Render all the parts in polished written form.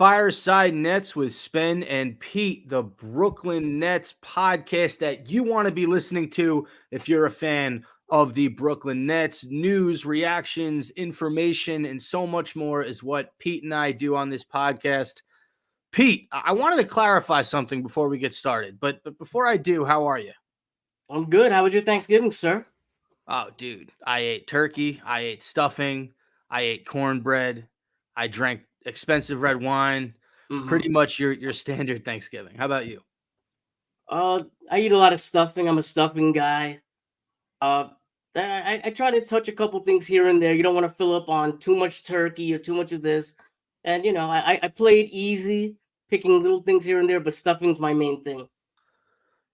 Fireside Nets with Spen and Pete, the Brooklyn Nets podcast that you want to be listening to if you're a fan of the Brooklyn Nets. News, reactions, information, and so much more is what Pete and I do on this podcast. Pete, I wanted to clarify something before we get started, but before I do, how are you? I'm good. How was your Thanksgiving, sir? Oh, dude, I ate turkey, I ate stuffing, I ate cornbread, I drank expensive red wine. hmm Pretty much your standard Thanksgiving. How about you? I eat a lot of stuffing. I'm a stuffing guy. Uh, I try to touch a couple things here and there. You don't want to fill up on too much turkey or too much of this. And, I play it easy, picking little things here and there, but stuffing's my main thing.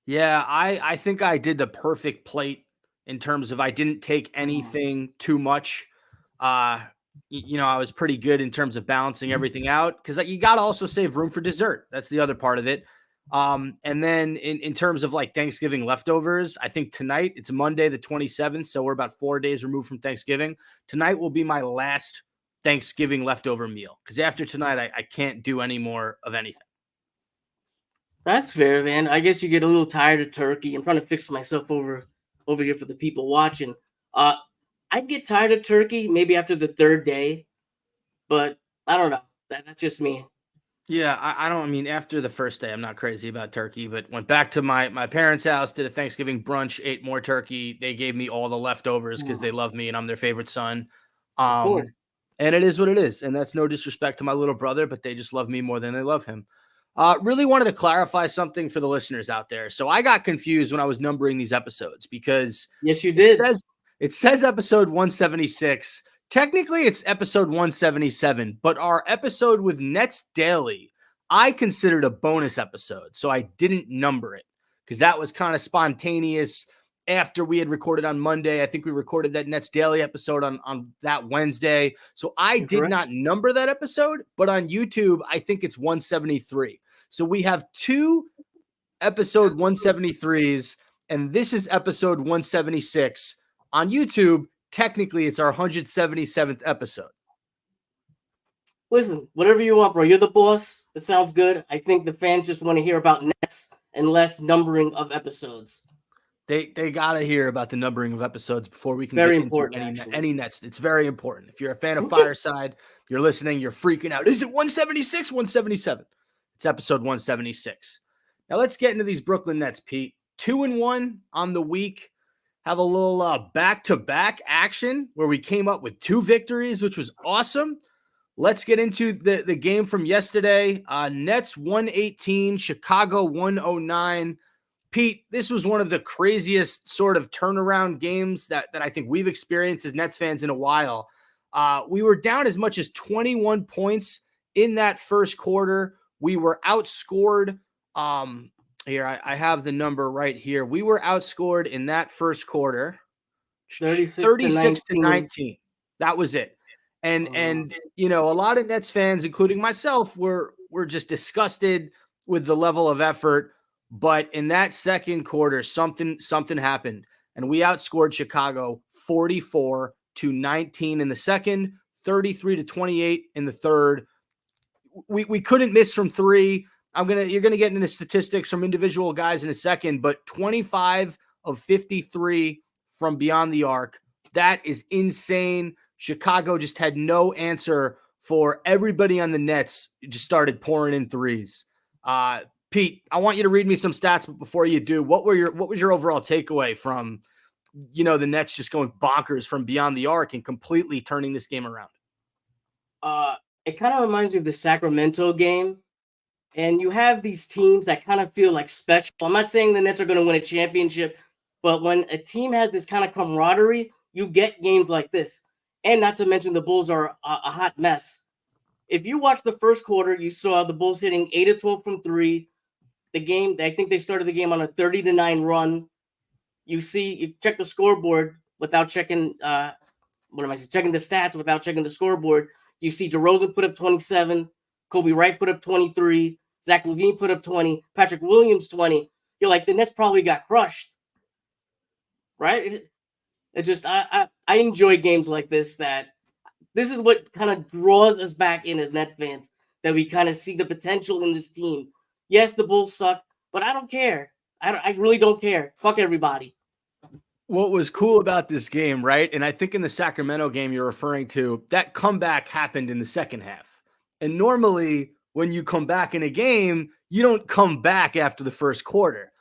Yeah, I think I did the perfect plate in terms of I didn't take Mm. anything too much. Uh, I was pretty good in terms of balancing everything out because you got to also save room for dessert. That's the other part of it. And then in terms of like Thanksgiving leftovers, I think tonight it's Monday the 27th, so we're about 4 days removed from Thanksgiving. Tonight will be my last Thanksgiving leftover meal because after tonight I can't do any more of anything. That's fair, man. I guess you get a little tired of turkey. I'm trying to fix myself over here for the people watching. Uh, I get tired of turkey maybe after the third day, but I don't know. That's just me. Yeah, I don't I mean after the first day, I'm not crazy about turkey, but went back to my parents' house, did a Thanksgiving brunch, ate more turkey. They gave me all the leftovers because they Mm. love me and I'm their favorite son. Of course. And it is what it is. And that's no disrespect to my little brother, but they just love me more than they love him. Really wanted to clarify something for the listeners out there. So I got confused when I was numbering these episodes because Yes, you it did. says it says episode 176. Technically, it's episode 177, but our episode with Nets Daily, I considered a bonus episode, so I didn't number it because that was kind of spontaneous after we had recorded on Monday. I think we recorded that Nets Daily episode on that Wednesday. So I You're did correct. not number that episode, but on YouTube, I think it's 173. So we have two episode 173s, and this is episode 176. On YouTube, technically, it's our 177th episode. Listen, whatever you want, bro. You're the boss. It sounds good. I think the fans just want to hear about Nets and less numbering of episodes. They gotta hear about the numbering of episodes before we can get Very into important, actually. any Nets. It's very important. If you're a fan of Fireside, you're listening, you're freaking out. Is it 176, 177? It's episode 176. Now let's get into these Brooklyn Nets, Pete. 2-1 on the week. Have a little back-to-back action where we came up with two victories, which was awesome. Let's get into the game from yesterday. Nets 118, Chicago 109. Pete, this was one of the craziest sort of turnaround games that I think we've experienced as Nets fans in a while. We were down as much as 21 points in that first quarter. We were outscored. Here, I have the number right here. We were outscored in that first quarter 36 to 36 to 19. 19. That was it. And Uh, a lot of Nets fans, including myself, were just disgusted with the level of effort. But in that second quarter, something happened, and we outscored Chicago 44 to 19 in the second, 33 to 28 in the third. We couldn't miss from three. You're gonna get into statistics from individual guys in a second, but 25 of 53 from beyond the arc. That is insane. Chicago just had no answer for everybody on the Nets. Just started pouring in threes. Pete, I want you to read me some stats, but before you do, what was your overall takeaway from the Nets just going bonkers from beyond the arc and completely turning this game around? uh, it kind of reminds me of the Sacramento game. And you have these teams that kind of feel like special. I'm not saying the Nets are going to win a championship, but when a team has this kind of camaraderie, you get games like this. And not to mention the Bulls are a hot mess. If you watch the first quarter, you saw the Bulls hitting 8 of 12 from three. The game, I think they started the game on a 30 to 9 run. You check the scoreboard without checking what am I saying? Checking the stats without checking the scoreboard. You see DeRozan put up 27, Kobe Wright put up 23, Zach LaVine put up 20, Patrick Williams 20. You're like, the Nets probably got crushed, right? It just I enjoy games like this. That this is what kind of draws us back in as Net fans. that we kind of see the potential in this team. Yes, the Bulls suck, but I don't care. I really don't care. Fuck everybody. What was cool about this game, right? And I think in the Sacramento game you're referring to, that comeback happened in the second half. And normally when you come back in a game, you don't come back after the first quarter.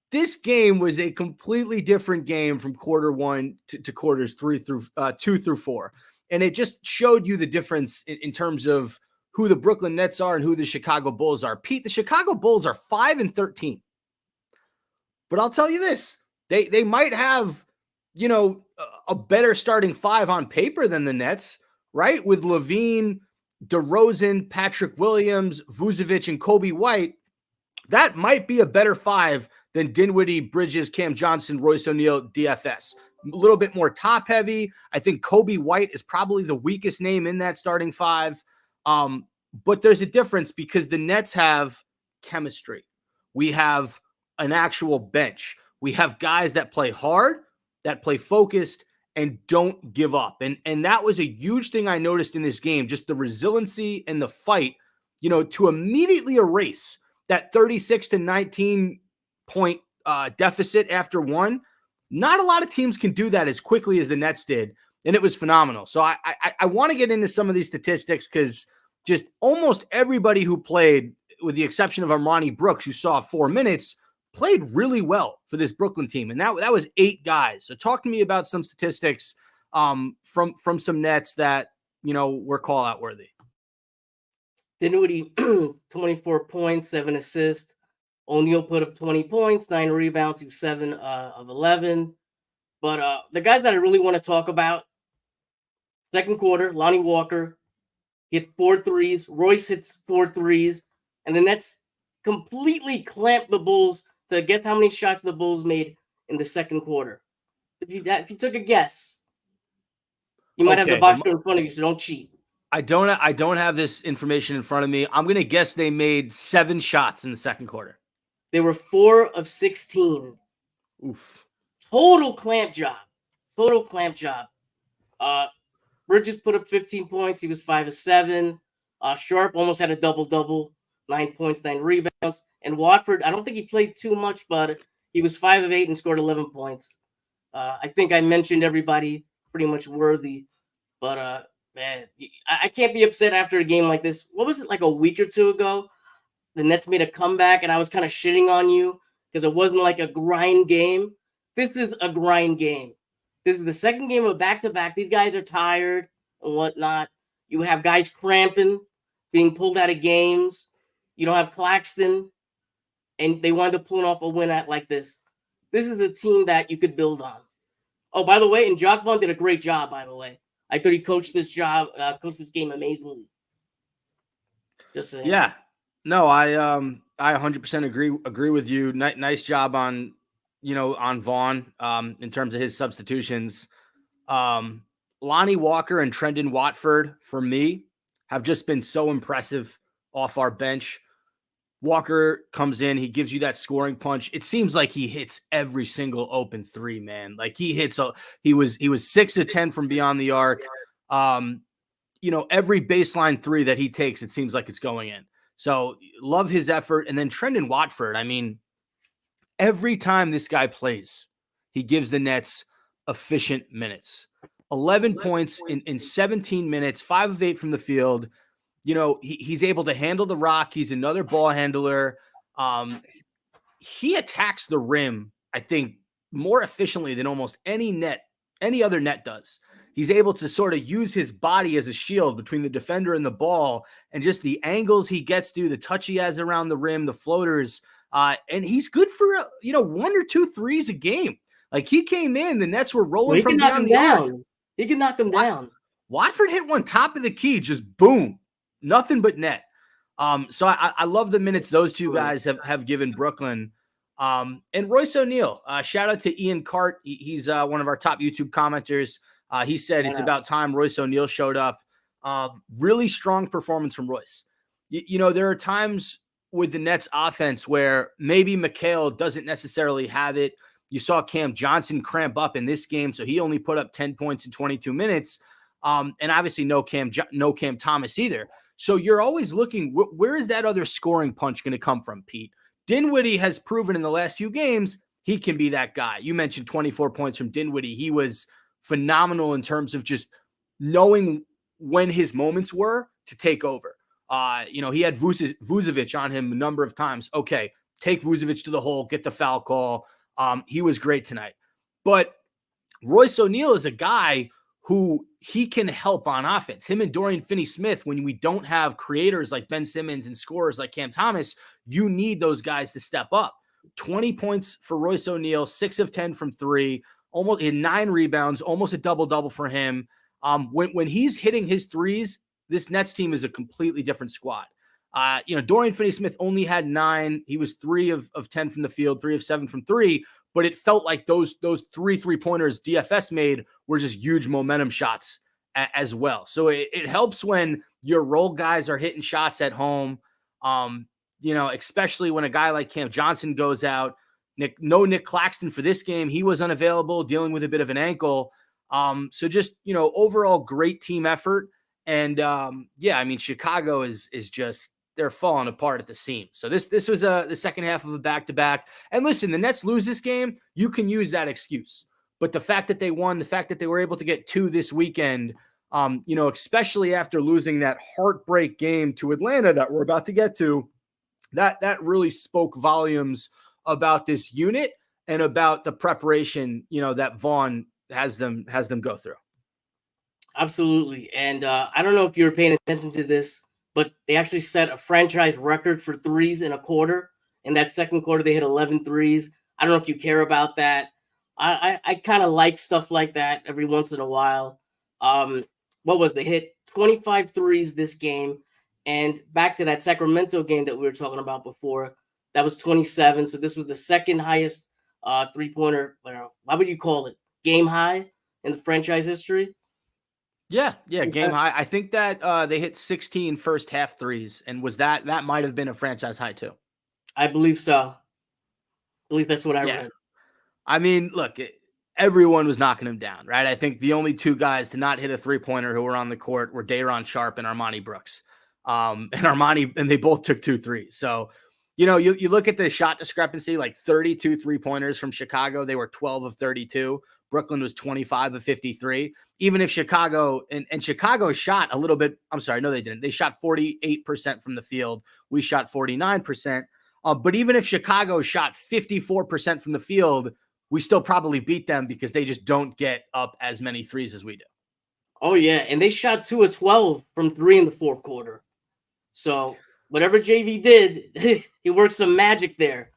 This game was a completely different game from quarter one to quarters 2 through 4. And it just showed you the difference in terms of who the Brooklyn Nets are and who the Chicago Bulls are. Pete, the Chicago Bulls are 5-13. But I'll tell you this, they might have, a better starting five on paper than the Nets, right? With Levine, DeRozan, Patrick Williams, Vucevic, and Kobe White. That might be a better five than Dinwiddie, Bridges, Cam Johnson, Royce O'Neal, DFS. A little bit more top heavy. I think Kobe White is probably the weakest name in that starting five. But there's a difference because the Nets have chemistry. We have an actual bench. We have guys that play hard, that play focused, and don't give up. And that was a huge thing I noticed in this game, just the resiliency and the fight, to immediately erase that 36-19 point deficit after one. Not a lot of teams can do that as quickly as the Nets did, and it was phenomenal. So I want to get into some of these statistics because just almost everybody who played, with the exception of Armani Brooks, who saw 4 minutes, played really well for this Brooklyn team. And that was 8 guys. So talk to me about some statistics from some Nets that, were call-out worthy. Dinwiddie, 24 points, 7 assists. O'Neal put up 20 points, 9 rebounds, 7 of 11. But the guys that I really want to talk about, second quarter, Lonnie Walker hit 4 threes. Royce hits 4 threes. And the Nets completely clamped the Bulls to guess how many shots the Bulls made in the second quarter. If you took a guess, you might have the box score in front of you, so don't cheat. I don't have this information in front of me. I'm going to guess they made 7 shots in the second quarter. They were 4 of 16. Oof. Total clamp job. Bridges put up 15 points. He was 5 of 7. Sharp almost had a double-double, 9 points, 9 rebounds. And Watford, I don't think he played too much, but he was 5 of 8 and scored 11 points. I think I mentioned everybody pretty much worthy. But, man, I can't be upset after a game like this. What was it, like a week or two ago? The Nets made a comeback, and I was kind of shitting on you because it wasn't like a grind game. This is a grind game. This is the second game of back-to-back. These guys are tired and whatnot. You have guys cramping, being pulled out of games. You don't have Claxton, and they wind up pulling off a win like this. This is a team that you could build on. Oh, by the way, and Jock Vaughn did a great job, by the way. I thought he coached this game amazingly. Just saying. Yeah. No, I 100% agree with you. Nice job on Vaughn in terms of his substitutions. Lonnie Walker and Trendon Watford, for me, have just been so impressive off our bench. Walker comes in, he gives you that scoring punch. It seems like he hits every single open three, man. Like he was 6 of 10 from beyond the arc. Every baseline three that he takes, it seems like it's going in. So love his effort. And then Trendon Watford, I mean, every time this guy plays, he gives the Nets efficient minutes. 11 points in 17 minutes, 5 of 8 from the field. He's able to handle the rock. He's another ball handler. He attacks the rim, I think, more efficiently than almost any other net does. He's able to sort of use his body as a shield between the defender and the ball, and just the angles he gets to, the touch he has around the rim, the floaters. And he's good for, 1 or 2 threes a game. Like he came in, the Nets were rolling from beyond the arc. He can knock him down. Watford hit one top of the key, just boom, nothing but net. So I love the minutes those two guys have given Brooklyn. And Royce O'Neal, shout out to Ian Cart. He's one of our top YouTube commenters. He said it's about time Royce O'Neal showed up. Really strong performance from Royce. There are times with the Nets offense where maybe Mikal doesn't necessarily have it. You saw Cam Johnson cramp up in this game, so he only put up 10 points in 22 minutes. And obviously no Cam Thomas either. So you're always looking, where is that other scoring punch going to come from, Pete? Dinwiddie has proven in the last few games he can be that guy. You mentioned 24 points from Dinwiddie. He was phenomenal in terms of just knowing when his moments were to take over. He had Vucevic on him a number of times. Okay, take Vucevic to the hole, get the foul call. He was great tonight. But Royce O'Neal is a guy who he can help on offense. Him and Dorian Finney-Smith, when we don't have creators like Ben Simmons and scorers like Cam Thomas, you need those guys to step up. 20 points for Royce O'Neal, 6 of 10 from 3, almost in 9 rebounds, almost a double-double for him. When he's hitting his threes, this Nets team is a completely different squad. Dorian Finney-Smith only had 9. He was 3 of 10 from the field, 3 of 7 from 3, but it felt like those 3 3-pointers DFS made were just huge momentum shots as well. So it helps when your role guys are hitting shots at home, especially when a guy like Cam Johnson goes out. Nick Claxton for this game. He was unavailable, dealing with a bit of an ankle. So just, overall great team effort. And Chicago is just, they're falling apart at the seams. So this was the second half of a back-to-back. And listen, the Nets lose this game, you can use that excuse. But the fact that they won, the fact that they were able to get 2 this weekend, especially after losing that heartbreak game to Atlanta that we're about to get to, that really spoke volumes about this unit and about the preparation, that Vaughn has them go through. Absolutely. And I don't know if you were paying attention to this, but they actually set a franchise record for threes in a quarter. In that second quarter, they hit 11 threes. I don't know if you care about that. I kind of like stuff like that every once in a while. They hit 25 threes this game. And back to that Sacramento game that we were talking about before, that was 27. So this was the second highest three-pointer, why would you call it, game high in the franchise history? Yeah, game high. I think that they hit 16 first half threes, and that might have been a franchise high too. I believe so. At least that's what I read. I mean, look, everyone was knocking him down, right? I think the only 2 guys to not hit a three-pointer who were on the court were Day'Ron Sharpe and Armani Brooks. And they both took 2 threes. So, you look at the shot discrepancy, like 32 3-pointers from Chicago. They were 12 of 32. Brooklyn was 25 of 53. Even if Chicago and Chicago shot a little bit, I'm sorry, no, they didn't. They shot 48% from the field. We shot 49%. But even if Chicago shot 54% from the field, we still probably beat them because they just don't get up as many threes as we do. Oh, yeah. And they shot 2 of 12 from 3 in the fourth quarter. So whatever JV did, he worked some magic there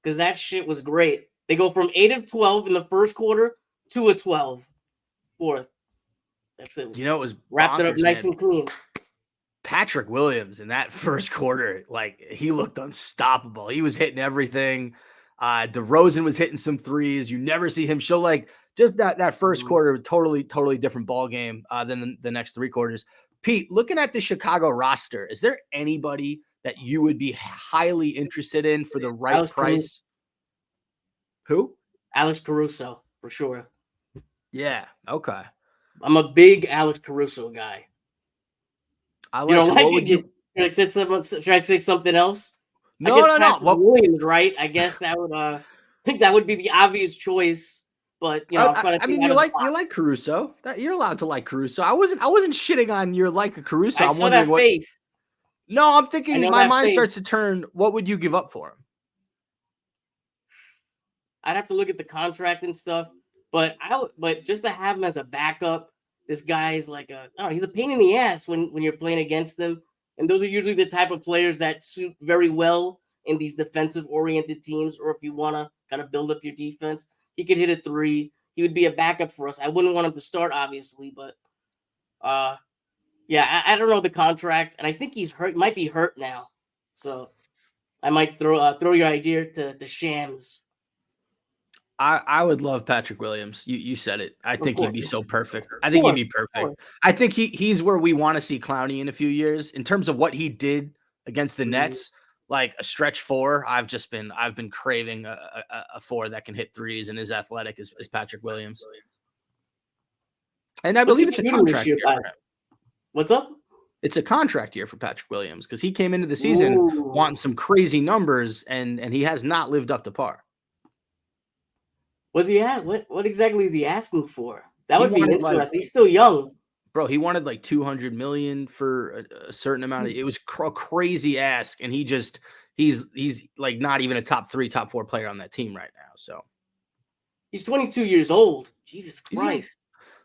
because that shit was great. They go from 8 of 12 in the first quarter, 2 of 12 fourth. That's it. It was wrapped it up nice and clean. Patrick Williams in that first quarter, he looked unstoppable. He was hitting everything. DeRozan was hitting some threes. You never see him show just that first quarter, totally different ball game than the next 3 quarters. Pete, looking at the Chicago roster, is there anybody that you would be highly interested in for the right Alex price? Who? Alex Caruso, for sure. Yeah. Okay. I'm a big Alex Caruso guy. I like. Should I say something else? No. Williams, right? I guess that would. I think that would be the obvious choice. But you like Caruso. You're allowed to like Caruso. I wasn't shitting on your like a Caruso. I'm wondering that face. No, I'm thinking my mind starts to turn. What would you give up for him? I'd have to look at the contract and stuff, but just to have him as a backup, this guy is he's a pain in the ass when you're playing against him. And those are usually the type of players that suit very well in these defensive-oriented teams, or if you want to kind of build up your defense. He could hit a 3. He would be a backup for us. I wouldn't want him to start, obviously, but I don't know the contract, and I think he's hurt. Might be hurt now, so I might throw your idea to Shams. I would love Patrick Williams. You said it. I think he'd be so perfect. I think he'd be perfect. I think he's where we want to see Clowney in a few years in terms of what he did against the Nets. Like a stretch 4, I've been craving a 4 that can hit threes and is athletic as Patrick Williams. And I believe it's a contract year. What's up? It's a contract year for Patrick Williams because he came into the season wanting Ooh. some crazy numbers, and he has not lived up to par. What's he at? What exactly is he asking for? That He would be wanted like, interesting. He's still young. bro, he wanted like 200 million for a certain amount of, it was a crazy ask, and he's like not even a top 3, top 4 player on that team right now. So He's 22 years old. Jesus he's young. Christ.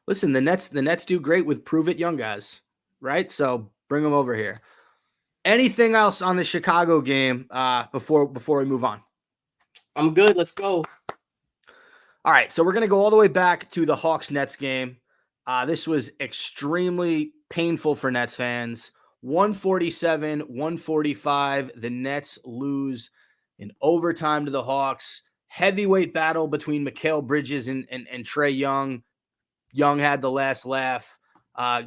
Listen, the Nets do great with prove it young guys, right? So bring them over here. Anything else on the Chicago game before we move on? I'm good. Let's go. All right, so we're going to go all the way back to the Hawks-Nets game. This was extremely painful for Nets fans. 147, 145. The Nets lose in overtime to the Hawks. Heavyweight battle between Mikal Bridges and Trae Young. Young had the last laugh.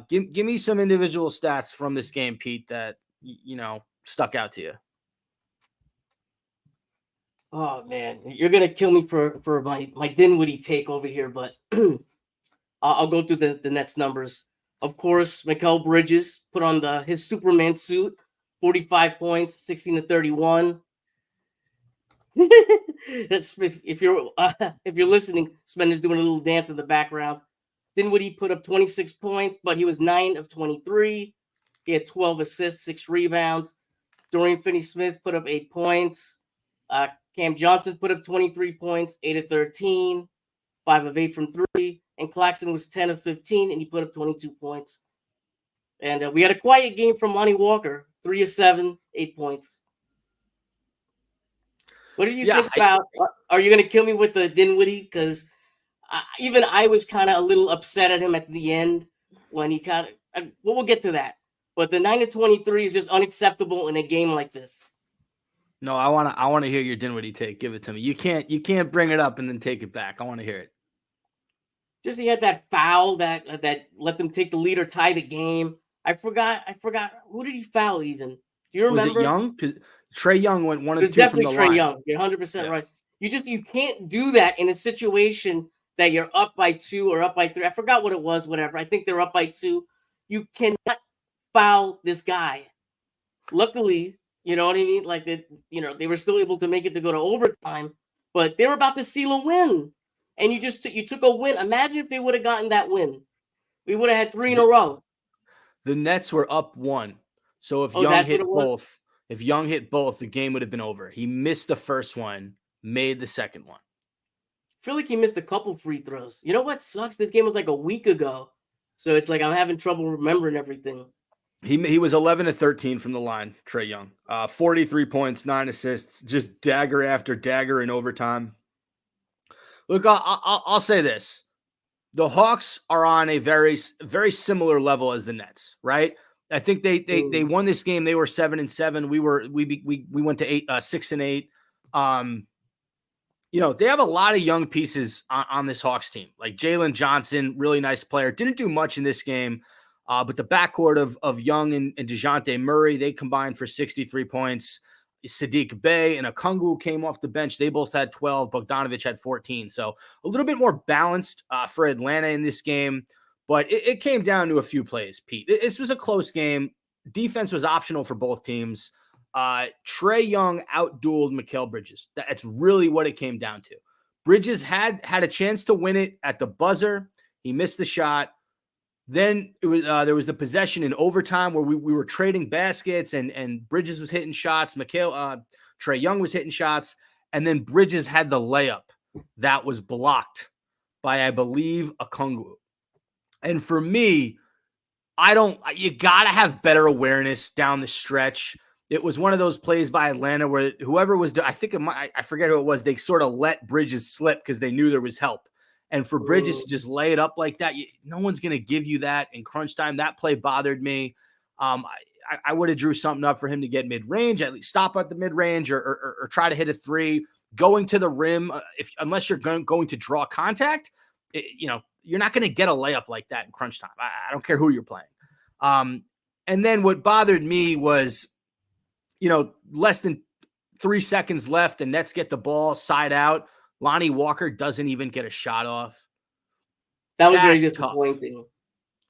Give me some individual stats from this game, Pete, that stuck out to you. Oh man, you're gonna kill me for my Dinwiddie take over here, but I'll go through the Nets numbers. Of course, Mikal Bridges put on his Superman suit, 45 points, 16 to 31. That's if you're listening, Spen is doing a little dance in the background. Dinwiddie put up 26 points, but he was 9 of 23. He had 12 assists, 6 rebounds. Dorian Finney-Smith put up 8 points. Cam Johnson put up 23 points, 8 of 13, 5 of 8 from 3. And Claxton was 10 of 15, and he put up 22 points. And we had a quiet game from Lonnie Walker, 3 of 7, 8 points. What did you think about? Are you going to kill me with the Dinwiddie? Because even I was kind of a little upset at him at the end when he kind of. Well, we'll get to that. But the 9 of 23 is just unacceptable in a game like this. No, I want to hear your Dinwiddie take. Give it to me. You can't bring it up and then take it back. I want to hear it. Just he had that foul that let them take the lead or tie the game. I forgot who did he foul even? Do you remember? Was it Young? Because Trae Young went 1 of 2 from the line. It was definitely Trae Young. You're 100% right. You can't do that in a situation that you're up by 2 or up by 3. I forgot what it was. Whatever. I think they're up by 2. You cannot foul this guy. Luckily, you know what I mean? Like they were still able to make it to go to overtime, but they were about to seal a win. And you took a win. Imagine if they would have gotten that win. We would have had 3 in a row. The Nets were up 1. So if Young hit both, the game would have been over. He missed the first one, made the second one. I feel like he missed a couple free throws. You know what sucks? This game was like a week ago. So it's like I'm having trouble remembering everything. He was 11 to 13 from the line, Trae Young. 43 points, 9 assists, just dagger after dagger in overtime. Look, I'll say this. The Hawks are on a very, very similar level as the Nets, right? I think they won this game. They were 7-7. We went to 6-8. They have a lot of young pieces on this Hawks team. Like Jalen Johnson, really nice player. Didn't do much in this game. But the backcourt of Young and DeJounte Murray, they combined for 63 points. Sadiq Bey and Okongwu came off the bench. They both had 12. Bogdanovic had 14. So a little bit more balanced for Atlanta in this game. But it came down to a few plays, Pete. This was a close game. Defense was optional for both teams. Trae Young outdueled Mikal Bridges. That's really what it came down to. Bridges had a chance to win it at the buzzer. He missed the shot. Then it was there was the possession in overtime where we were trading baskets and Bridges was hitting shots. Trae Young was hitting shots. And then Bridges had the layup that was blocked by, I believe, Okongwu. And for me, you got to have better awareness down the stretch. It was one of those plays by Atlanta where whoever was, I forget who it was, they sort of let Bridges slip because they knew there was help. And for Bridges to just lay it up like that, no one's going to give you that in crunch time. That play bothered me. I would have drew something up for him to get mid-range, at least stop at the mid-range or try to hit a 3. Going to the rim, unless you're going to draw contact, you're not going to get a layup like that in crunch time. I don't care who you're playing. And then what bothered me was, less than 3 seconds left, the Nets get the ball side out. Lonnie Walker doesn't even get a shot off. That was very disappointing.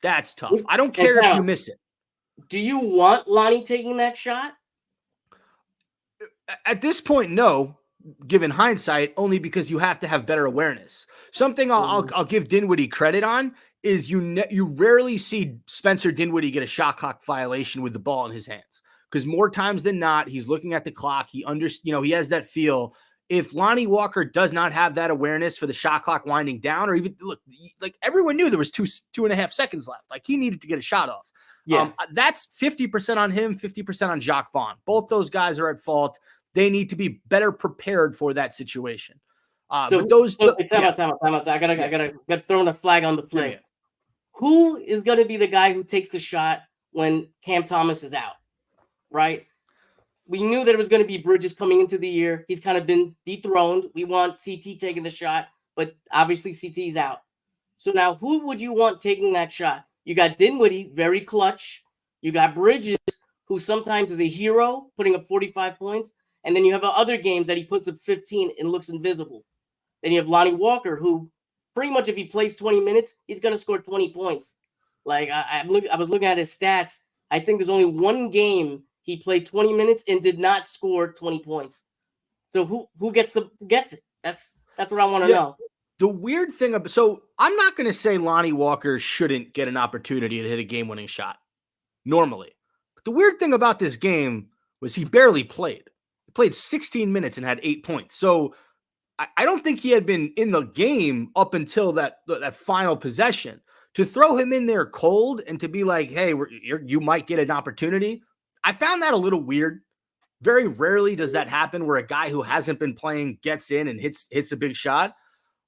That's tough. I don't care if you miss it. Do you want Lonnie taking that shot? At this point, no. Given hindsight, only because you have to have better awareness. Something I'll give Dinwiddie credit on is you rarely see Spencer Dinwiddie get a shot clock violation with the ball in his hands, because more times than not he's looking at the clock. He he has that feel. If Lonnie Walker does not have that awareness for the shot clock winding down, or even look, like everyone knew there was 2.5 seconds left, like he needed to get a shot off. Yeah. That's 50% on him, 50% on Jacques Vaughn. Both those guys are at fault. They need to be better prepared for that situation. So, but those, time out. I gotta throw a flag on the play. Yeah. Who is gonna be the guy who takes the shot when Cam Thomas is out? Right. We knew that it was going to be Bridges coming into the year. He's kind of been dethroned. We want CT taking the shot, but obviously CT's out. So now who would you want taking that shot? You got Dinwiddie, very clutch. You got Bridges, who sometimes is a hero, putting up 45 points. And then you have other games that he puts up 15 and looks invisible. Then you have Lonnie Walker, who pretty much if he plays 20 minutes, he's going to score 20 points. Like I was looking at his stats. I think there's only one game he played 20 minutes and did not score 20 points. So who gets it? That's what I want to know. The weird thing about, so I'm not going to say Lonnie Walker shouldn't get an opportunity to hit a game-winning shot normally. But the weird thing about this game was he barely played. He played 16 minutes and had 8 points. So I don't think he had been in the game up until that final possession. To throw him in there cold and to be like, hey, you might get an opportunity, I found that a little weird. Very rarely does that happen where a guy who hasn't been playing gets in and hits a big shot.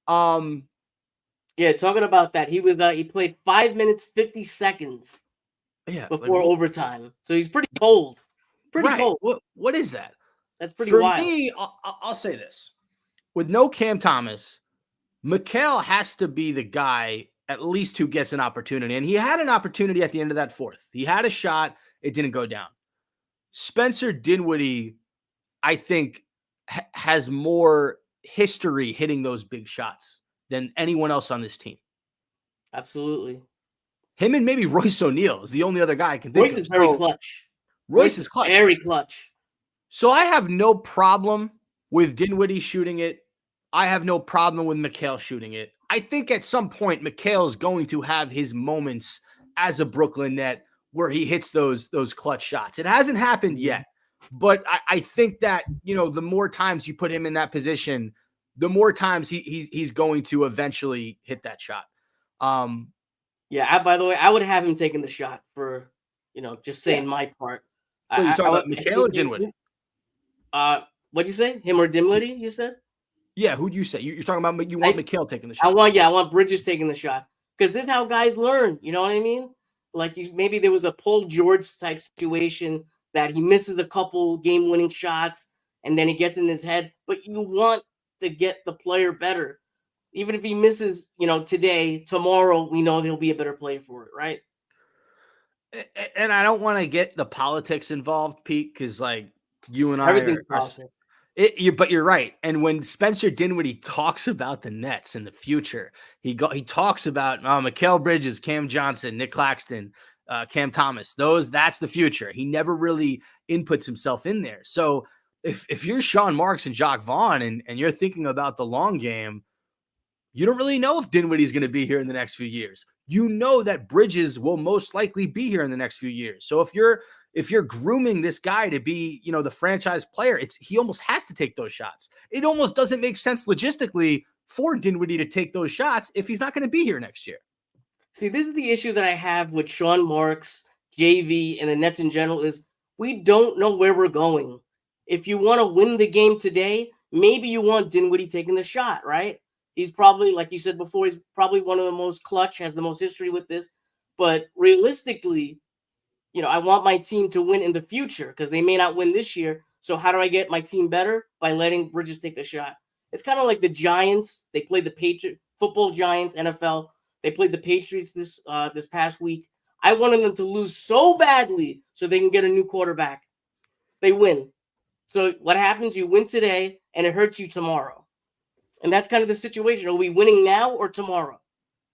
Yeah, talking about that, he played 5 minutes 50 seconds before overtime. So he's pretty cold. Pretty cold. What is that? That's pretty wild. For me, I'll say this. With no Cam Thomas, Mikal has to be the guy at least who gets an opportunity. And he had an opportunity at the end of that fourth. He had a shot. It didn't go down. Spencer Dinwiddie, I think, has more history hitting those big shots than anyone else on this team. Absolutely. Him and maybe Royce O'Neal is the only other guy I can think of. Royce is very clutch. Royce is clutch. Very clutch. So I have no problem with Dinwiddie shooting it. I have no problem with Mikal shooting it. I think at some point Mikal's going to have his moments as a Brooklyn Net where he hits those clutch shots. It hasn't happened yet, but I think that, the more times you put him in that position, the more times he's going to eventually hit that shot. By the way, I would have him taking the shot for, just saying my part. Wait, you talking about Mikal or Dinwiddie? What'd you say? Him or Dinwiddie, you said? Yeah, who'd you say? You're talking about you want Mikal taking the shot. I want Bridges taking the shot. Because this is how guys learn, you know what I mean? Like maybe there was a Paul George type situation that he misses a couple game-winning shots and then he gets in his head. But you want to get the player better. Even if he misses, today, tomorrow, we know he'll be a better player for it, right? And I don't want to get the politics involved, Pete, because like you and I Everything's politics. But you're right. And when Spencer Dinwiddie talks about the Nets in the future, he talks about Mikal Bridges, Cam Johnson, Nick Claxton, Cam Thomas. That's the future. He never really inputs himself in there. So if you're Sean Marks and Jacques Vaughn and you're thinking about the long game, you don't really know if Dinwiddie's going to be here in the next few years. You know that Bridges will most likely be here in the next few years. So if you're grooming this guy to be, the franchise player, he almost has to take those shots. It almost doesn't make sense logistically for Dinwiddie to take those shots if he's not going to be here next year. See, this is the issue that I have with Sean Marks, JV, and the Nets in general is we don't know where we're going. If you want to win the game today, maybe you want Dinwiddie taking the shot, right? He's probably, like you said before, he's probably one of the most clutch, has the most history with this. But realistically, I want my team to win in the future because they may not win this year. So how do I get my team better? By letting Bridges take the shot. It's kind of like the Giants. They played the Patriots, football Giants, NFL. They played the Patriots this past week. I wanted them to lose so badly so they can get a new quarterback. They win. So what happens? You win today, and it hurts you tomorrow. And that's kind of the situation. Are we winning now or tomorrow?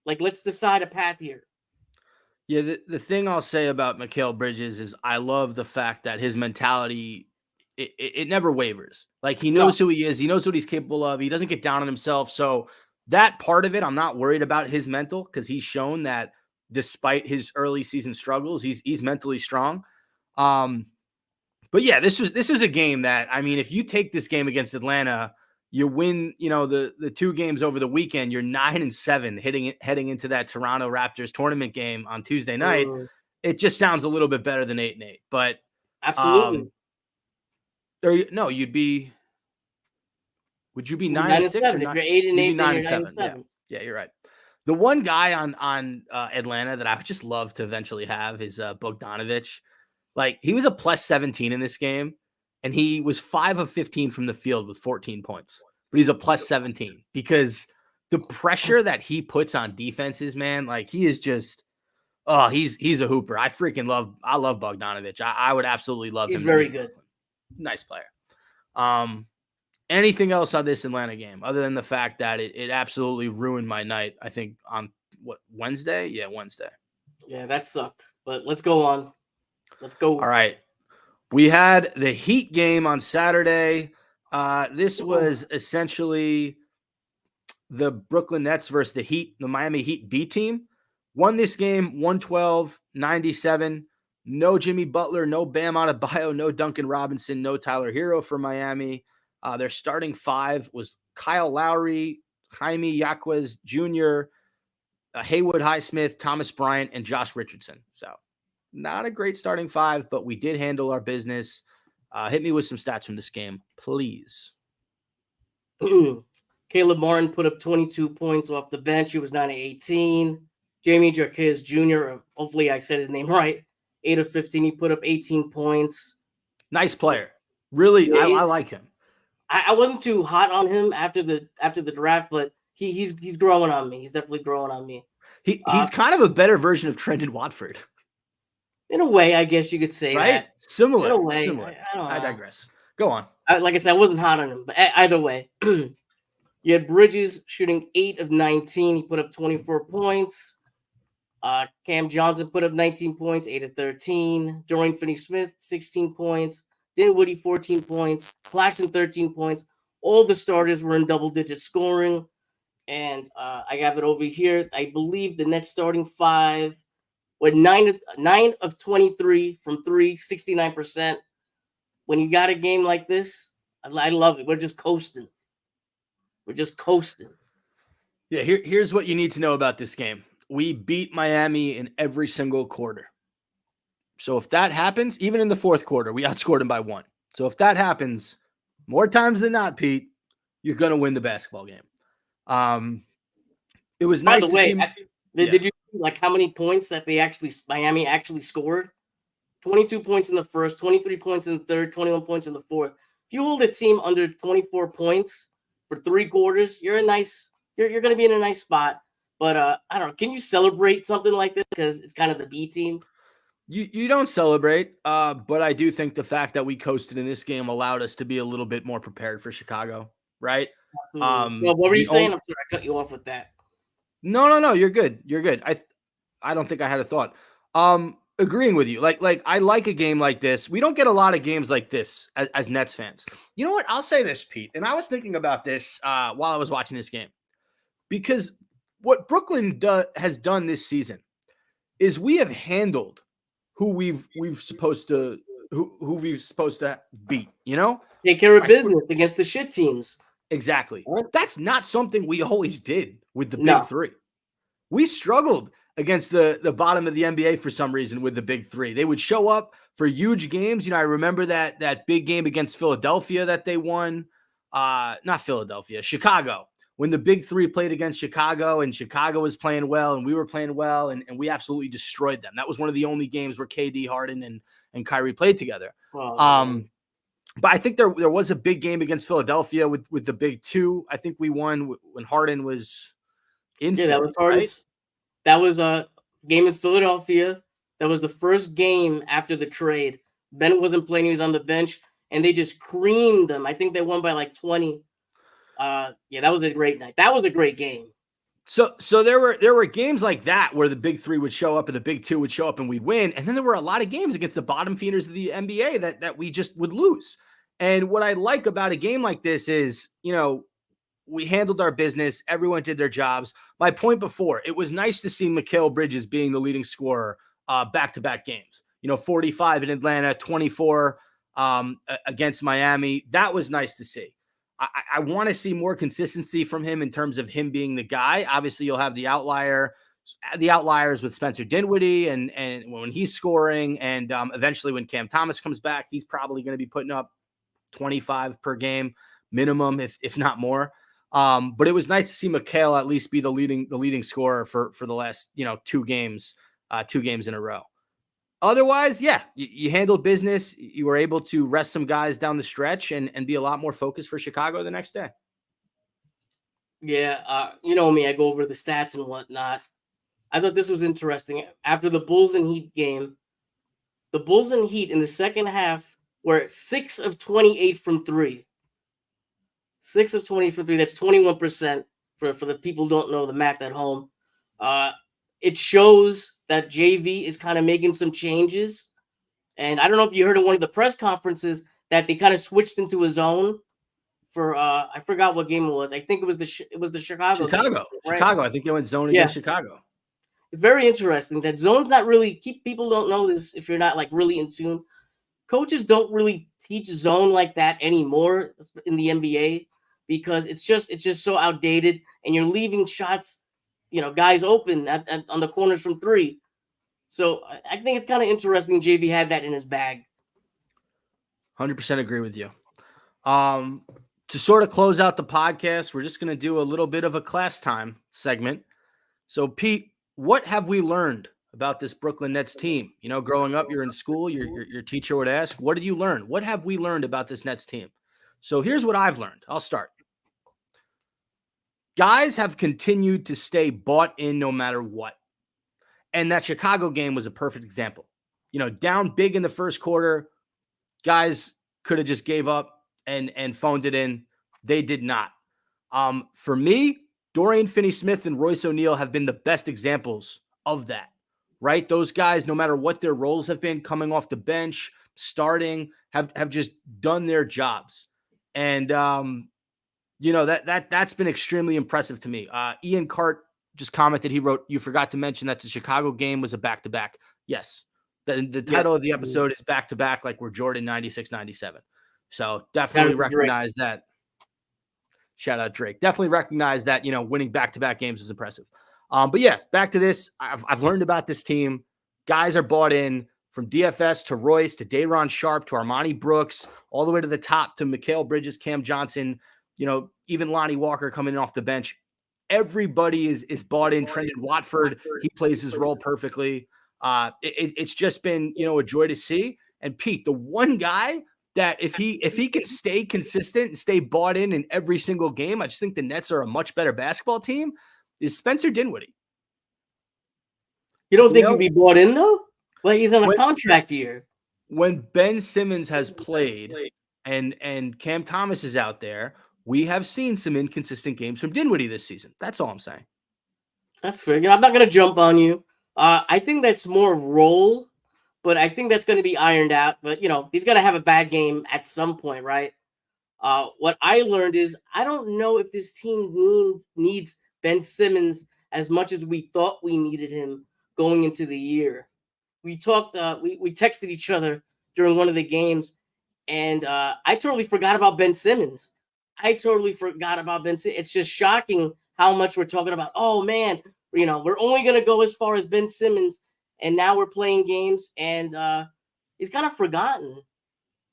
Like, let's decide a path here. Yeah, the thing I'll say about Mikal Bridges is I love the fact that his mentality it never wavers. Like he No, knows who he is, he knows what he's capable of. He doesn't get down on himself. So that part of it, I'm not worried about his mental because he's shown that despite his early season struggles, he's mentally strong. Um, but yeah, this was a game that I mean, if you take this game against Atlanta, you win, the two games over the weekend, you're 9-7 heading into that Toronto Raptors tournament game on Tuesday night. It just sounds a little bit better than 8-8. But absolutely. no, would you be You're 9-6 or 9-7. If not? you're 8 and You'd be 8, then nine you're and nine and seven. Yeah. seven. Yeah, you're right. The one guy on Atlanta that I would just love to eventually have is Bogdanovich. Like he was a plus 17 in this game, and he was 5 of 15 from the field with 14 points. But he's a plus 17 because the pressure that he puts on defenses, man, like he is just he's a hooper. I love Bogdanovich. I would absolutely love He's him. very good. Nice player. Anything else on this Atlanta game other than the fact that it absolutely ruined my night? I think on Wednesday? Yeah, Wednesday. Yeah, that sucked. But let's go on. Let's go. All right. We had the Heat game on Saturday. This was essentially the Brooklyn Nets versus the Miami Heat B team. Won this game 112-97. No Jimmy Butler, no Bam Adebayo, no Duncan Robinson, no Tyler Hero for Miami. Their starting five was Kyle Lowry, Jaime Jaquez Jr., Haywood Highsmith, Thomas Bryant, and Josh Richardson. So not a great starting five, but we did handle our business. Hit me with some stats from this game, please. Caleb Martin put up 22 points off the bench. He was 9-18. Jamie Jaquez Jr., hopefully I said his name right, 8 of 15. He put up 18 points. Nice player. Really, I like him. I wasn't too hot on him after the draft, but he's growing on me. He's definitely growing on me. He's kind of a better version of Trendon Watford. In a way, I guess you could say right? that. Similar. In a way. Similar. I digress. Go on. Like I said, I wasn't hot on him, but either way. You had Bridges shooting 8 of 19. He put up 24 points. Cam Johnson put up 19 points, 8 of 13. Dorian Finney-Smith, 16 points. Dinwiddie, 14 points. Claxton, 13 points. All the starters were in double-digit scoring. And I have it over here. I believe the Nets starting five were 9 of 23 from 3, 69%. When you got a game like this, I love it. We're just coasting. Yeah, here's what you need to know about this game. We beat Miami in every single quarter. So if that happens, even in the fourth quarter, we outscored them by 1. So if that happens, more times than not, Pete, you're going to win the basketball game. It was nice to see. Did you see like how many points that Miami actually scored? 22 points in the first, 23 points in the third, 21 points in the fourth. If you hold a team under 24 points for 3 quarters, you're going to be in a nice spot. But I don't know. Can you celebrate something like this because it's kind of the B team? You don't celebrate, but I do think the fact that we coasted in this game allowed us to be a little bit more prepared for Chicago, right? Well, what were you saying? I'm sorry, I cut you off with that. No, you're good. You're good. I don't think I had a thought. Agreeing with you. Like I like a game like this. We don't get a lot of games like this as Nets fans. You know what? I'll say this, Pete, and I was thinking about this while I was watching this game, because what Brooklyn has done this season is we have handled who we've supposed to beat, take care of business against the shit teams. Exactly. That's not something we always did with the big three. We struggled against the bottom of the NBA for some reason with the big three. They would show up for huge games. I remember that big game against Philadelphia that they won. Not Philadelphia, Chicago. When the big three played against Chicago and Chicago was playing well and we were playing well and we absolutely destroyed them. That was one of the only games where KD, Harden, and Kyrie played together. But I think there was a big game against Philadelphia with the big two. I think we won when Harden was in. Yeah, that was Harden. Right? That was a game in Philadelphia. That was the first game after the trade. Bennett wasn't playing; he was on the bench, and they just creamed them. I think they won by like 20. Yeah, that was a great night. That was a great game. So there were games like that where the big three would show up and the big two would show up and we'd win. And then there were a lot of games against the bottom feeders of the NBA that we just would lose. And what I like about a game like this is, we handled our business. Everyone did their jobs. My point before, it was nice to see Mikal Bridges being the leading scorer back-to-back games. 45 in Atlanta, 24 against Miami. That was nice to see. I want to see more consistency from him in terms of him being the guy. Obviously, you'll have the outliers with Spencer Dinwiddie and when he's scoring, and eventually when Cam Thomas comes back, he's probably going to be putting up 25 per game minimum, if not more. But it was nice to see Mikal at least be the leading scorer for the last 2 games in a row. Otherwise, yeah, you handled business. You were able to rest some guys down the stretch and be a lot more focused for Chicago the next day. Yeah, you know me, I go over the stats and whatnot. I thought this was interesting. After the Bulls and Heat game, the Bulls and Heat in the second half were 6 of 28 from 3. 6 of 20 from 3. That's 21% for the people who don't know the math at home. It shows that JV is kind of making some changes. And I don't know if you heard in one of the press conferences that they kind of switched into a zone for I forgot what game it was. I think it was the Chicago. Game, right? Chicago. I think they went zone against Chicago. Very interesting. That zone's not really people don't know this if you're not like really in tune. Coaches don't really teach zone like that anymore in the NBA because it's just so outdated, and you're leaving shots, guys open on the corners from 3. So I think it's kind of interesting JV had that in his bag. 100% agree with you. To sort of close out the podcast, we're just going to do a little bit of a class time segment. So, Pete, what have we learned about this Brooklyn Nets team? Growing up, you're in school, your teacher would ask, what did you learn? What have we learned about this Nets team? So here's what I've learned. I'll start. Guys have continued to stay bought in no matter what. And that Chicago game was a perfect example. Down big in the first quarter, guys could have just gave up and phoned it in. They did not. For me, Dorian Finney-Smith and Royce O'Neal have been the best examples of that, right? Those guys, no matter what their roles have been, coming off the bench, starting, have just done their jobs. And, that's been extremely impressive to me. Ian Cart just commented, he wrote, you forgot to mention that the Chicago game was a back-to-back. Yes. The title of the episode is back-to-back, like we're Jordan 96-97. So definitely recognize that. Shout out Drake. Definitely recognize that, winning back-to-back games is impressive. But yeah, back to this. I've learned about this team. Guys are bought in, from DFS to Royce to Day'Ron Sharpe to Armani Brooks, all the way to the top to Mikal Bridges, Cam Johnson, even Lonnie Walker coming in off the bench. Everybody is bought in. Trendon Watford, he plays his role perfectly. It's just been, a joy to see. And Pete, the one guy that if he can stay consistent and stay bought in every single game, I just think the Nets are a much better basketball team, is Spencer Dinwiddie. You don't think he'd be bought in, though? Well, he's on a contract year. When Ben Simmons has played and Cam Thomas is out there, we have seen some inconsistent games from Dinwiddie this season. That's all I'm saying. That's fair. I'm not going to jump on you. I think that's more role, but I think that's going to be ironed out. But, he's going to have a bad game at some point, right? What I learned is I don't know if this team needs Ben Simmons as much as we thought we needed him going into the year. We talked, we texted each other during one of the games, and I totally forgot about Ben Simmons. It's just shocking how much we're talking about. Oh, man, we're only going to go as far as Ben Simmons, and now we're playing games, and he's kind of forgotten.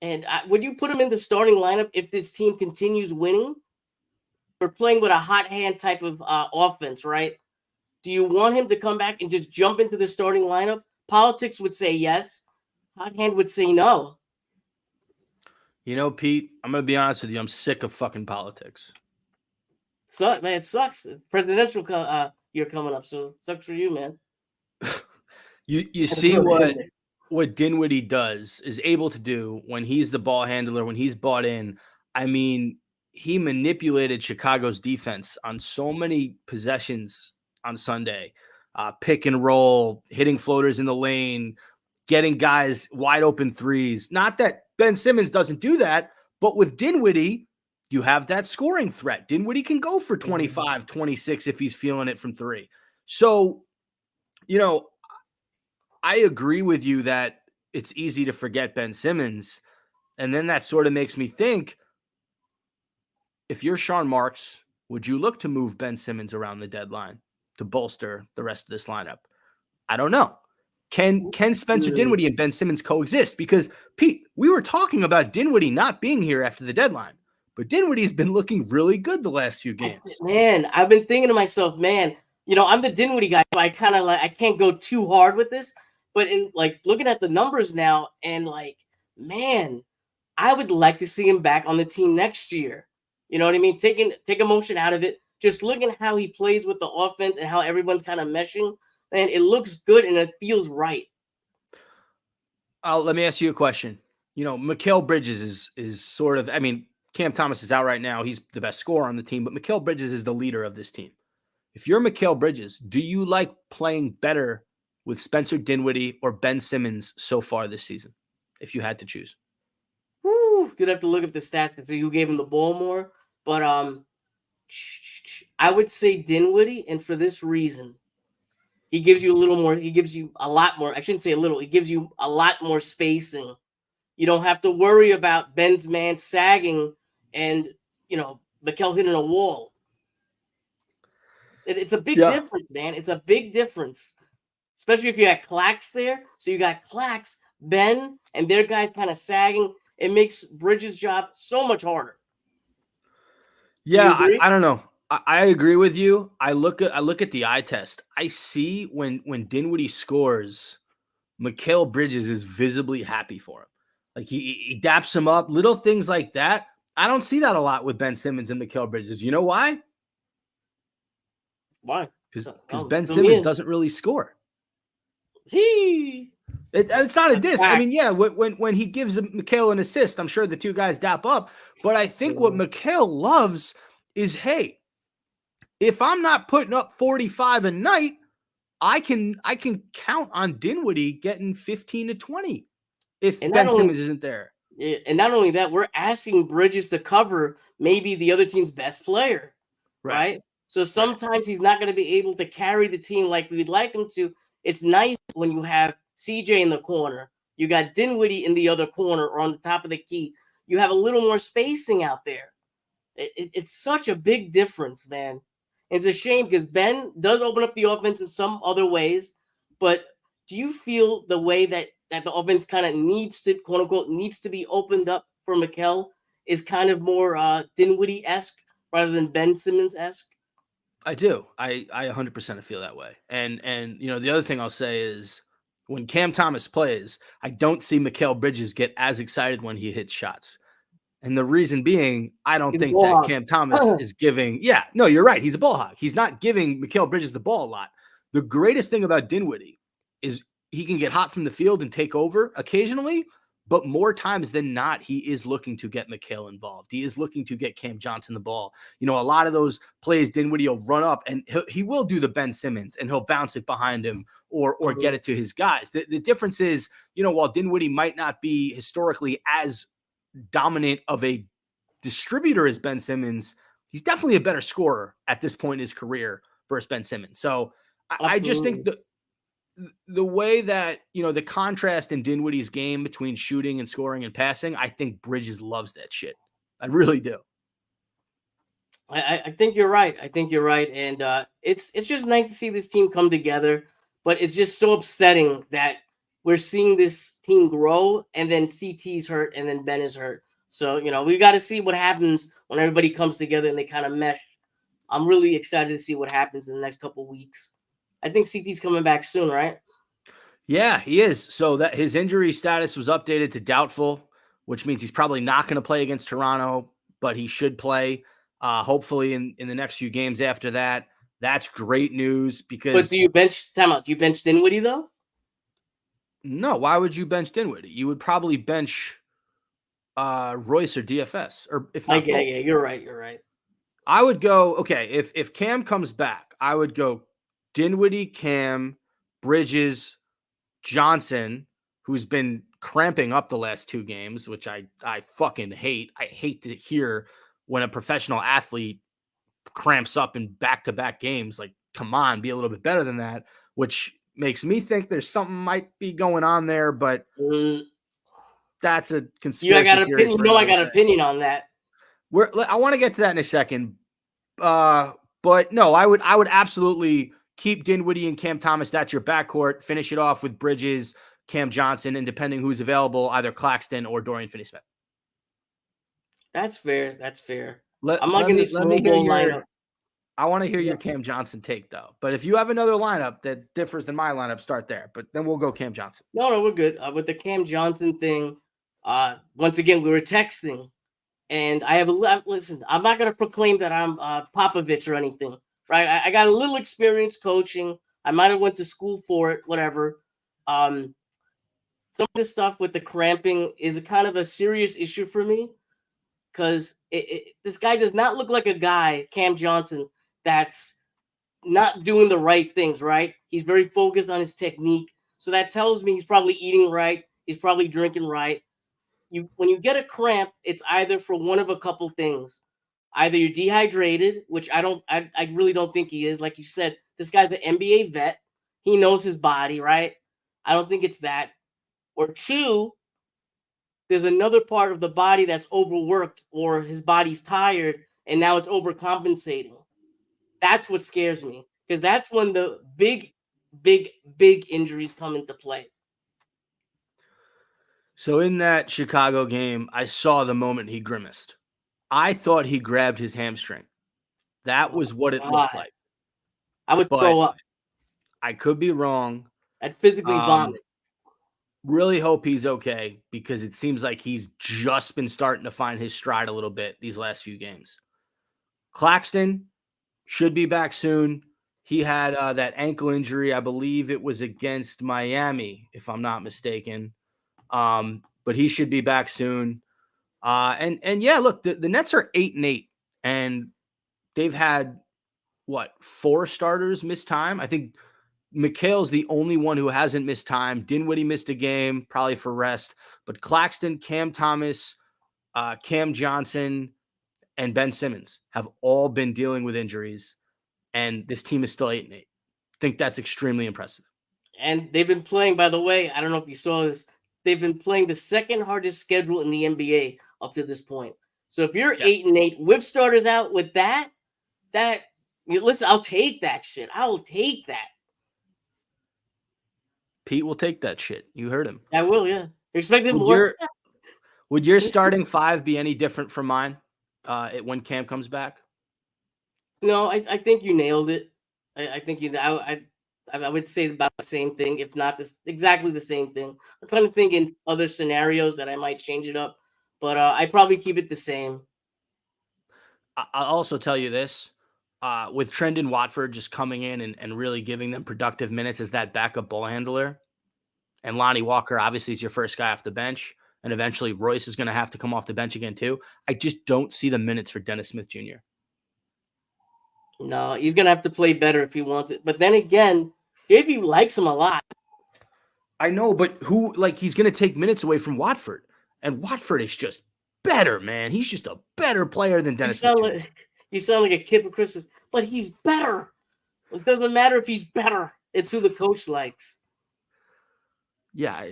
And would you put him in the starting lineup if this team continues winning? We're playing with a hot hand type of offense, right? Do you want him to come back and just jump into the starting lineup? Politics would say yes. Hot hand would say no. Pete, I'm going to be honest with you. I'm sick of fucking politics. Man, it sucks. Presidential year coming up, so it sucks for you, man. You see what Dinwiddie does, is able to do when he's the ball handler, when he's bought in. I mean, he manipulated Chicago's defense on so many possessions on Sunday. Pick and roll, hitting floaters in the lane, getting guys wide open threes. Not that Ben Simmons doesn't do that, but with Dinwiddie, you have that scoring threat. Dinwiddie can go for 25, 26 if he's feeling it from three. So, I agree with you that it's easy to forget Ben Simmons. And then that sort of makes me think, if you're Sean Marks, would you look to move Ben Simmons around the deadline to bolster the rest of this lineup? I don't know. Can Spencer Dinwiddie and Ben Simmons coexist? Because, Pete, we were talking about Dinwiddie not being here after the deadline, but Dinwiddie's been looking really good the last few games. Man, I've been thinking to myself, man, I'm the Dinwiddie guy, so I kind of I can't go too hard with this, but in looking at the numbers now and man, I would like to see him back on the team next year. You know what I mean? Take emotion out of it. Just looking at how he plays with the offense and how everyone's kind of meshing, and it looks good and it feels right. Let me ask you a question. Mikal Bridges is sort of, Cam Thomas is out right now. He's the best scorer on the team, but Mikal Bridges is the leader of this team. If you're Mikal Bridges, do you like playing better with Spencer Dinwiddie or Ben Simmons so far this season, if you had to choose? You'd have to look up the stats to see who gave him the ball more. But I would say Dinwiddie, and for this reason. He gives you a little more. He gives you a lot more. I shouldn't say a little. He gives you a lot more spacing. You don't have to worry about Ben's man sagging and, Mikal hitting a wall. It's a big difference, man. It's a big difference. Especially if you had Clax there. So you got Clax, Ben, and their guys kind of sagging. It makes Bridges' job so much harder. Yeah, I don't know. I agree with you. I look at the eye test. I see when Dinwiddie scores, Mikal Bridges is visibly happy for him. Like he daps him up, little things like that. I don't see that a lot with Ben Simmons and Mikal Bridges. You know why? Why? Because Ben Simmons doesn't really score. It's not a diss. I mean, yeah, when he gives Mikal an assist, I'm sure the two guys dap up. But I think what Mikal loves is, hey, if I'm not putting up 45 a night, I can count on Dinwiddie getting 15 to 20 if Ben Simmons isn't there. And not only that, we're asking Bridges to cover maybe the other team's best player, right? So sometimes he's not going to be able to carry the team like we'd like him to. It's nice when you have CJ in the corner, you got Dinwiddie in the other corner or on the top of the key. You have a little more spacing out there. It's such a big difference, man. It's a shame because Ben does open up the offense in some other ways, but do you feel the way that the offense kind of needs to, quote unquote, needs to be opened up for Mikal is kind of more Dinwiddie-esque rather than Ben Simmons-esque? I do. I 100% feel that way. And the other thing I'll say is when Cam Thomas plays, I don't see Mikal Bridges get as excited when he hits shots. And the reason being, I don't think that Cam Thomas is giving. Yeah, no, you're right. He's a ball hog. He's not giving Mikal Bridges the ball a lot. The greatest thing about Dinwiddie is he can get hot from the field and take over occasionally, but more times than not, he is looking to get Mikal involved. He is looking to get Cam Johnson the ball. A lot of those plays, Dinwiddie will run up and he will do the Ben Simmons and he'll bounce it behind him or get it to his guys. The difference is, while Dinwiddie might not be historically as dominant of a distributor as Ben Simmons, he's definitely a better scorer at this point in his career versus Ben Simmons. So I just think the way that, the contrast in Dinwiddie's game between shooting and scoring and passing, I think Bridges loves that shit. I really do. I think you're right. And it's just nice to see this team come together, but it's just so upsetting that we're seeing this team grow and then CT's hurt and then Ben is hurt. So, we got to see what happens when everybody comes together and they kind of mesh. I'm really excited to see what happens in the next couple of weeks. I think CT's coming back soon, right? Yeah, he is. So that his injury status was updated to doubtful, which means he's probably not going to play against Toronto, but he should play hopefully in the next few games after that. That's great news because. But do you bench Dinwiddie though? No, why would you bench Dinwiddie? You would probably bench Royce or DFS, or if not both. Yeah, you're right. I would go, okay, if Cam comes back, I would go Dinwiddie, Cam, Bridges, Johnson, who's been cramping up the last 2 games, which I fucking hate. I hate to hear when a professional athlete cramps up in back-to-back games. Like, come on, be a little bit better than that, which makes me think there's something might be going on there, but that's a conspiracy theory for I another got an day. opinion on that. I want to get to that in a second. But no, I would absolutely keep Dinwiddie and Cam Thomas. That's your backcourt. Finish it off with Bridges, Cam Johnson, and depending who's available, either Claxton or Dorian Finney-Smith. That's fair. That's fair. Let I'm liking me the small ball lineup. I want to hear Yeah. your Cam Johnson take, though. But if you have another lineup that differs than my lineup, start there. But then we'll go Cam Johnson. No, we're good. With the Cam Johnson thing, once again, we were texting, and I have listen, I'm not going to proclaim that I'm Popovich or anything, right? I got a little experience coaching. I might have went to school for it, whatever. Some of this stuff with the cramping is a kind of a serious issue for me because this guy does not look like a guy, Cam Johnson, that's not doing the right things, right? He's very focused on his technique. So that tells me he's probably eating right. He's probably drinking right. When you get a cramp, it's either for one of a couple things. Either you're dehydrated, which I really don't think he is. Like you said, this guy's an NBA vet. He knows his body, right? I don't think it's that. Or 2, there's another part of the body that's overworked or his body's tired and now it's overcompensating. That's what scares me because that's when the big injuries come into play. So in that Chicago game, I saw the moment he grimaced. I thought he grabbed his hamstring. That was what it looked like. I would throw up. I could be wrong. I'd physically vomit. Really hope he's okay because it seems like he's just been starting to find his stride a little bit these last few games. Claxton should be back soon. He had that ankle injury. I believe it was against Miami, if I'm not mistaken. But he should be back soon. And yeah, look, the Nets are 8-8, and they've had 4 starters miss time. I think McHale's the only one who hasn't missed time. Dinwiddie missed a game, probably for rest. But Claxton, Cam Thomas, Cam Johnson, and Ben Simmons have all been dealing with injuries, and this team is still 8-8. I think that's extremely impressive. And they've been playing, by the way, I don't know if you saw this, they've been playing the second hardest schedule in the NBA up to this point. So if you're 8-8 with starters out with that, listen, I'll take that shit. I will take that. Pete will take that shit. You heard him. I will, yeah. You're expecting more. Would your starting 5 be any different from mine when Cam comes back? No, I think you nailed it. I think I would say about the same thing, if not exactly the same thing. I'm trying to think in other scenarios that I might change it up, but I probably keep it the same. I'll also tell you this. With Trendon Watford just coming in and really giving them productive minutes as that backup ball handler, and Lonnie Walker obviously is your first guy off the bench, and eventually Royce is going to have to come off the bench again too. I just don't see the minutes for Dennis Smith Jr. No, he's going to have to play better if he wants it. But then again, JV likes him a lot. I know, but he's going to take minutes away from Watford, and Watford is just better, man. He's just a better player than Dennis Smith Jr. You sound like a kid for Christmas, but he's better. It doesn't matter if he's better. It's who the coach likes. Yeah,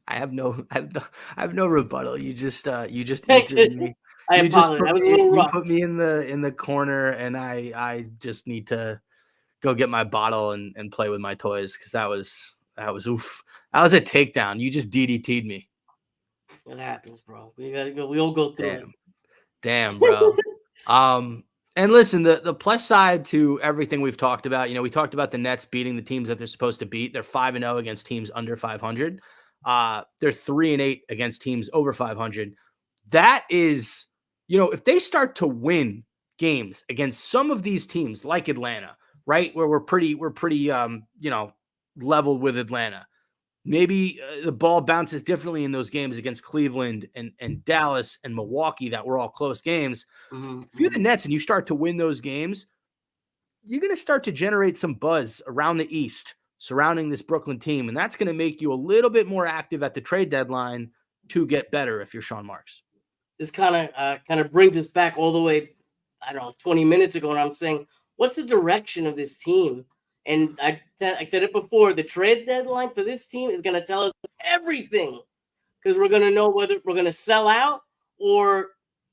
I have no rebuttal. You just answered me. I apologize. I was a little rough. You put me in the corner, and I just need to go get my bottle and play with my toys because that was oof. That was a takedown. You just DDT'd me. It happens, bro. We gotta go. We all go through it. Damn, bro. And listen, the plus side to everything we've talked about, we talked about the Nets beating the teams that they're supposed to beat. They're 5-0 against teams under 500. They're 3-8 against teams over 500. That is, if they start to win games against some of these teams like Atlanta, right, where we're pretty leveled with Atlanta. Maybe the ball bounces differently in those games against Cleveland and Dallas and Milwaukee that were all close games. Mm-hmm. If you're the Nets and you start to win those games, you're going to start to generate some buzz around the East surrounding this Brooklyn team. And that's going to make you a little bit more active at the trade deadline to get better if you're Sean Marks. This kind of brings us back all the way, I don't know, 20 minutes ago. And I'm saying, what's the direction of this team? And I said it before, the trade deadline for this team is going to tell us everything, because we're going to know whether we're going to sell out or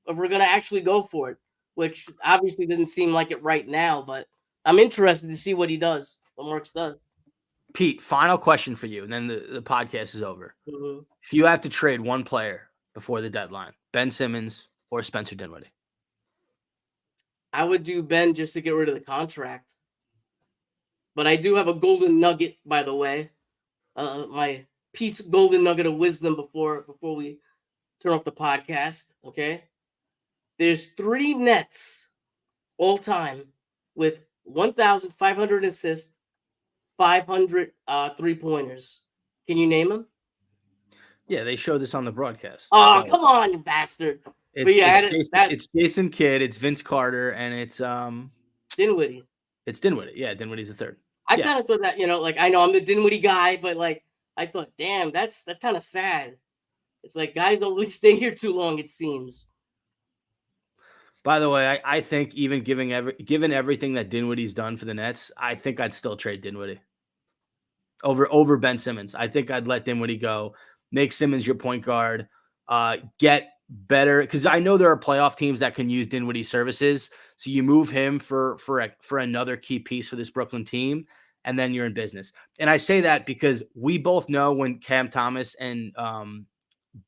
if we're going to actually go for it, which obviously doesn't seem like it right now, but I'm interested to see what he does, what Marks does. Pete, final question for you, and then the podcast is over. Mm-hmm. If you have to trade one player before the deadline, Ben Simmons or Spencer Dinwiddie? I would do Ben just to get rid of the contract. But I do have a golden nugget, by the way. My Pete's golden nugget of wisdom before we turn off the podcast. Okay, there's 3 Nets all time with 1,500 assists, 500 3-pointers. Can you name them? Yeah, they showed this on the broadcast. Oh, come on, you bastard! It's Jason Kidd, it's Vince Carter, and it's Dinwiddie. It's Dinwiddie. Yeah, Dinwiddie's the third. I kind of thought that, like, I know I'm the Dinwiddie guy, but like I thought, damn, that's kind of sad. It's like guys don't really stay here too long, it seems. By the way, I think even given everything that Dinwiddie's done for the Nets, I think I'd still trade Dinwiddie over Ben Simmons. I think I'd let Dinwiddie go, make Simmons your point guard, get better, because I know there are playoff teams that can use Dinwiddie's services. So you move him for another key piece for this Brooklyn team, and then you're in business. And I say that because we both know when Cam Thomas and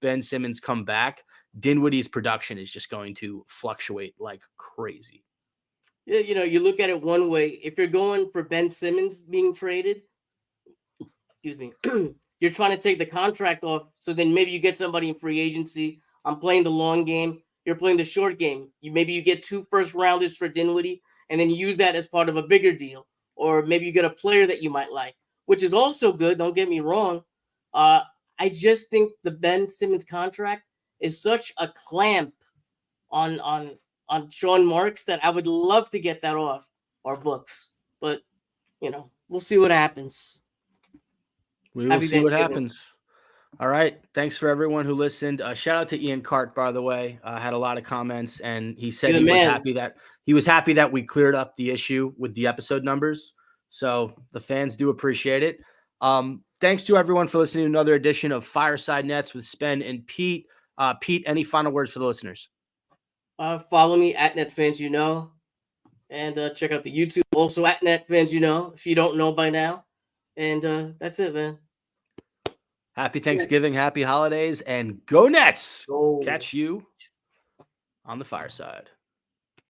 Ben Simmons come back, Dinwiddie's production is just going to fluctuate like crazy. Yeah, you look at it one way. If you're going for Ben Simmons being traded, excuse me, you're trying to take the contract off, so then maybe you get somebody in free agency. I'm playing the long game. You're playing the short game. Maybe you get 2 first-rounders for Dinwiddie, and then you use that as part of a bigger deal. Or maybe you get a player that you might like, which is also good. Don't get me wrong. I just think the Ben Simmons contract is such a clamp on Sean Marks that I would love to get that off our books. But, we'll see what happens. We will see what happens. All right. Thanks for everyone who listened. Shout out to Ian Cart, by the way. Had a lot of comments, and he said he was happy that we cleared up the issue with the episode numbers. So the fans do appreciate it. Thanks to everyone for listening to another edition of Fireside Nets with Spen and Pete. Pete, any final words for the listeners? Follow me at NetFansYouKnow, and check out the YouTube also at NetFansYouKnow if you don't know by now. And that's it, man. Happy Thanksgiving, happy holidays, and go Nets! Go. Catch you on the fireside.